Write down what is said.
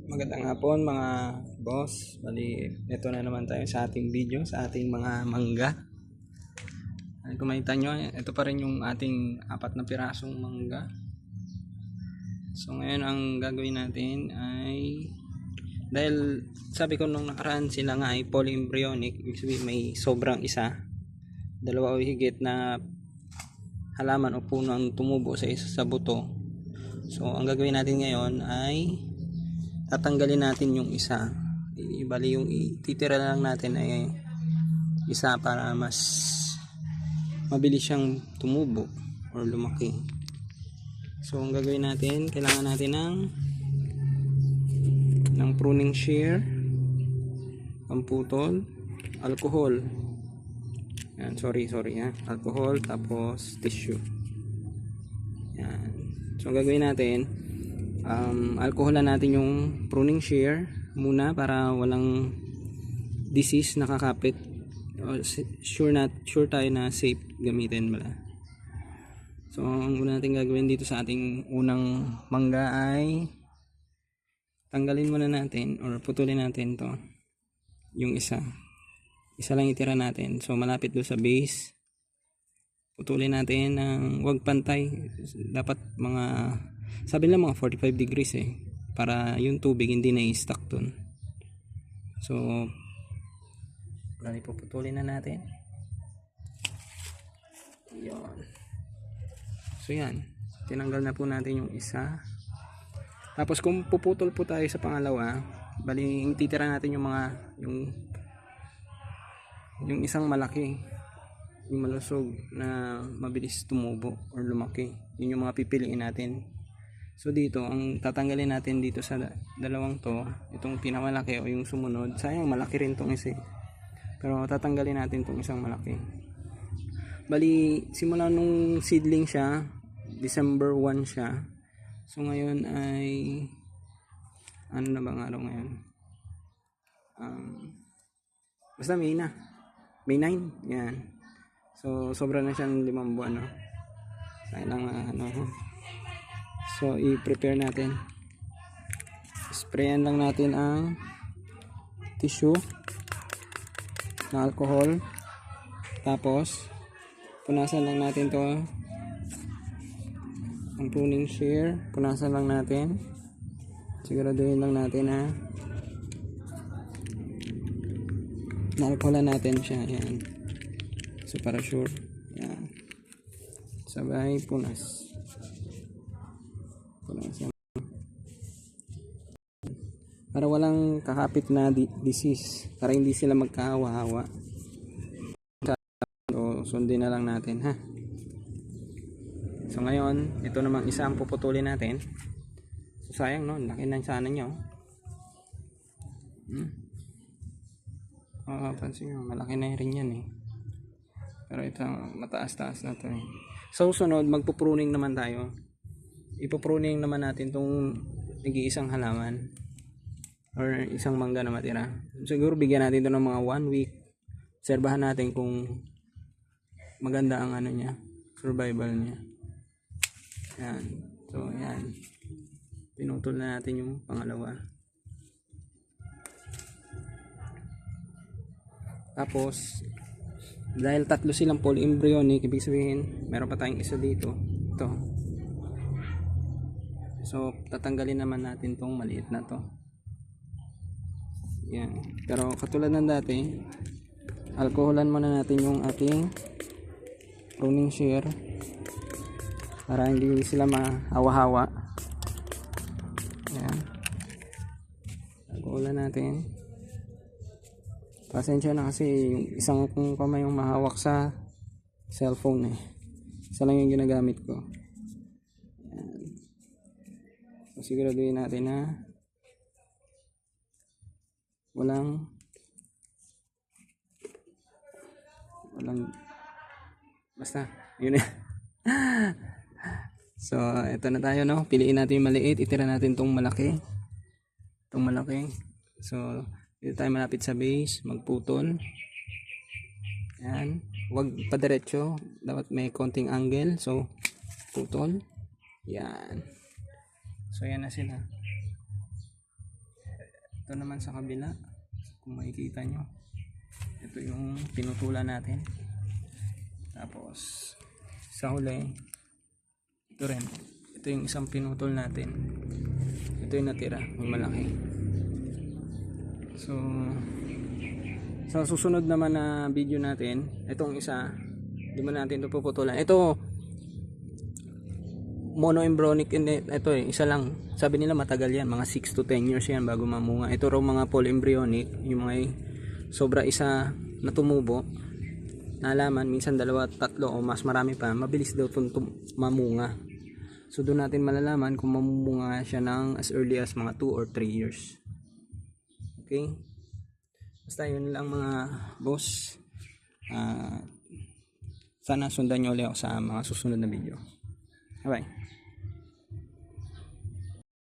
Magandang hapon mga boss. Bali, ito na naman tayo sa ating video, sa ating mga mangga. Kung makita nyo, ito pa rin yung ating 4 na pirasong mangga. So ngayon ang gagawin natin ay, dahil sabi ko nung nakaraan sila nga ay polyembryonic, ibig sabihin may sobrang isa, dalawa o higit na halaman o puno ang tumubo sa isa sa buto. So ang gagawin natin ngayon ay tatanggalin natin yung isa. Bali yung ititira lang natin ay isa para mas mabilis siyang tumubo or lumaki. So ang gagawin natin, kailangan natin ng pruning shear, pamputol, alcohol. Yan, sorry ha. Alcohol tapos tissue. Yan. So ang gagawin natin, alcoholan natin yung pruning shear muna para walang disease nakakapit. Sure tayo na safe gamitin pala. So ang una natin gagawin dito sa ating unang mangga ay tanggalin muna natin or putulin natin to, yung isa lang itira natin. So malapit do sa base, putulin natin ng wag pantay, dapat mga sabi lang mga 45 degrees para yung tubig hindi na i-stuck dun. So bali puputulin na natin. Yan. So yan, tinanggal na po natin yung isa. Tapos kung puputol po tayo sa pangalawa, bali titira natin yung mga yung isang malaki, yung malusog na mabilis tumubo or lumaki. Yun yung mga pipiliin natin. So dito, ang tatanggalin natin dito sa dalawang to, itong pinakamalaki o yung sumunod, sayang malaki rin tong isa pero tatanggalin natin tong isang malaki. Bali, simula nung seedling siya, December 1 siya. So ngayon ay, ano na bang araw ngayon? Basta May 9, yan. So sobra na siyang 5 buwan, no? Sayang lang So i-prepare natin. Sprayan lang natin ang tissue na alcohol. Tapos punasan lang natin to, ang pruning shear. Punasan lang natin. Siguraduhin lang natin na alcoholan natin siya. Yan. So para sure. Yan. Sabay punas. Para walang kakapit na disease, para hindi sila magkahawa-hawa. So sundin na lang natin, ha. So ngayon, ito namang isa ang puputulin natin. So sayang, no, laki na sana nyo. Pansin nyo, malaki na rin yan pero ito mataas-taas na to So sunod, magpupruning naman tayo. Ipopruning naman natin tong nag-iisang halaman or isang mangga na matira. Siguro bigyan natin ito ng mga 1 week. Obserbahan natin kung maganda ang niya, survival niya. Yan. So yan, pinutol na natin yung pangalawa. Tapos dahil 3 silang polyembryonic, ibig sabihin meron pa tayong isa dito, ito. So tatanggalin naman natin tong maliit na to. Yan. Pero katulad ng dati, alcoholan muna natin yung ating pruning shear para hindi sila mahawa-hawa. Yan. Alcoholan natin. Pasensya na kasi yung isang kong kamay yung mahawak sa cellphone Isa lang yung ginagamit ko. Yan. So siguraduhin natin na walang basta yun So ito na tayo, no. Piliin natin yung maliit, itira natin tong malaki. So dito tayo malapit sa base, magputol. Yan, wag pa diretso, dapat may konting angle. So putol. Yan. So yan na sila. Ito naman sa kabila, kung makikita nyo, ito yung pinutulan natin. Tapos sa huli, ito rin, ito yung isang pinutol natin. Ito yung natira, yung malaki. So sa susunod naman na video natin, itong isa, di mo natin ito puputulan. Ito monoembryonic, ito isa lang. Sabi nila matagal yan, mga 6 to 10 years yan bago mamunga. Ito raw mga polyembryonic, yung mga sobra isa na tumubo, nalaman, minsan 2, 3 o mas marami pa, mabilis daw mamunga. So doon natin malalaman kung mamumunga siya ng as early as mga 2 or 3 years. Okay? Basta yun lang mga boss. Sana sundan nyo ulit ako sa mga susunod na video. Bye bye.